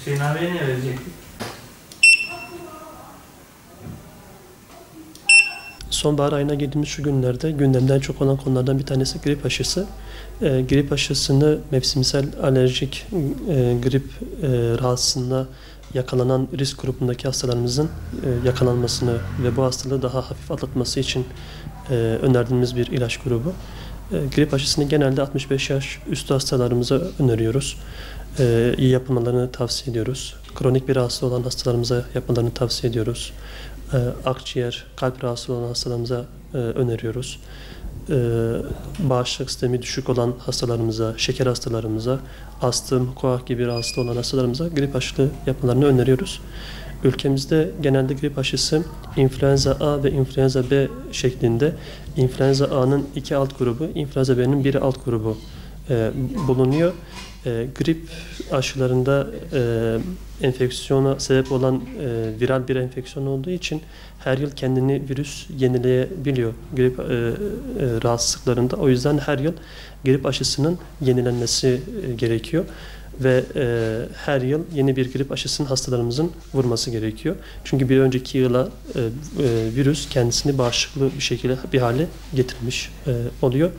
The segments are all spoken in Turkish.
Hüseyin abiye ne verecektik? Sonbahar ayına girdiğimiz şu günlerde gündemden çok olan konulardan bir tanesi grip aşısı. Grip aşısını mevsimsel alerjik grip rahatsızlığına yakalanan risk grubundaki hastalarımızın yakalanmasını ve bu hastalığı daha hafif atlatması için önerdiğimiz bir ilaç grubu. Grip aşısını genelde 65 yaş üstü hastalarımıza öneriyoruz. İyi yapılmalarını tavsiye ediyoruz. Kronik bir rahatsızlığı olan hastalarımıza yapmalarını tavsiye ediyoruz. Akciğer, kalp rahatsızlığı olan hastalarımıza öneriyoruz. Bağışıklık sistemi düşük olan hastalarımıza, şeker hastalarımıza, astım, koah gibi rahatsızlığı olan hastalarımıza grip aşısı yapmalarını öneriyoruz. Ülkemizde genelde grip aşısı influenza A ve influenza B şeklinde, influenza A'nın 2 alt grubu, influenza B'nin 1 alt grubu bulunuyor. Grip aşılarında enfeksiyona sebep olan viral bir enfeksiyon olduğu için her yıl kendini virüs yenileyebiliyor grip rahatsızlıklarında. O yüzden her yıl grip aşısının yenilenmesi gerekiyor ve her yıl yeni bir grip aşısının hastalarımızın vurması gerekiyor. Çünkü bir önceki yıla virüs kendisini bağışıklı bir şekilde bir hale getirmiş oluyor.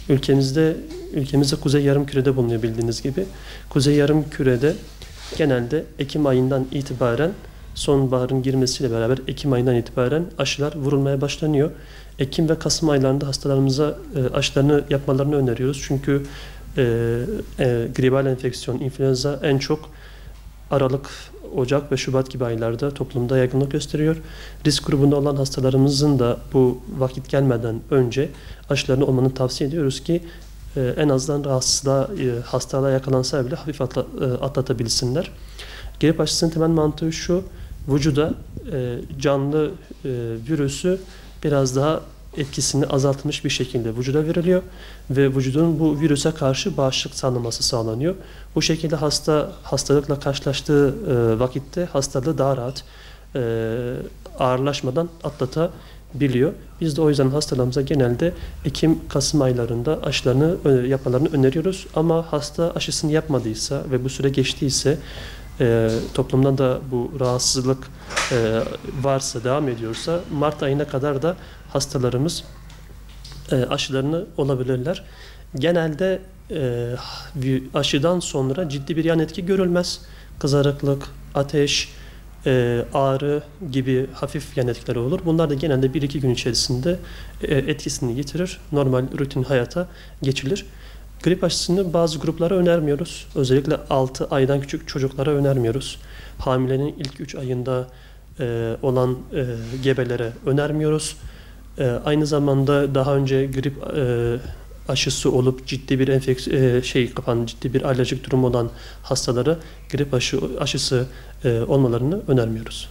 Ülkemizde Kuzey Yarımküre'de bulunuyor bildiğiniz gibi. Kuzey Yarımküre'de genelde Ekim ayından itibaren sonbaharın girmesiyle beraber Ekim ayından itibaren aşılar vurulmaya başlanıyor. Ekim ve Kasım aylarında hastalarımıza aşılarını yapmalarını öneriyoruz. Çünkü gribal enfeksiyon, influenza en çok Aralık, Ocak ve Şubat gibi aylarda toplumda yaygınlık gösteriyor. Risk grubunda olan hastalarımızın da bu vakit gelmeden önce aşılarını olmanı tavsiye ediyoruz ki en azından hastalığa yakalansa bile hafif atlatabilsinler. Grip aşısının temel mantığı şu: vücuda canlı virüsü biraz daha etkisini azaltmış bir şekilde vücuda veriliyor ve vücudun bu virüse karşı bağışıklık sağlaması sağlanıyor. Bu şekilde hasta hastalıkla karşılaştığı vakitte hastalığı daha rahat ağırlaşmadan atlatabiliyor. Biz de o yüzden hastalarımıza genelde Ekim-Kasım aylarında aşılarını yapmalarını öneriyoruz. Ama hasta aşısını yapmadıysa ve bu süre geçtiyse, toplumdan da bu rahatsızlık varsa, devam ediyorsa Mart ayına kadar da hastalarımız aşılarını olabilirler. Genelde aşıdan sonra ciddi bir yan etki görülmez. Kızarıklık, ateş, ağrı gibi hafif yan etkileri olur. Bunlar da genelde 1-2 gün içerisinde etkisini yitirir. Normal rutin hayata geçilir. Grip aşısını bazı gruplara önermiyoruz. Özellikle 6 aydan küçük çocuklara önermiyoruz. Hamilenin ilk 3 ayında olan gebelere önermiyoruz. Aynı zamanda daha önce grip aşısı olup ciddi bir ciddi bir alerjik durum olan hastalara grip aşısı olmalarını önermiyoruz.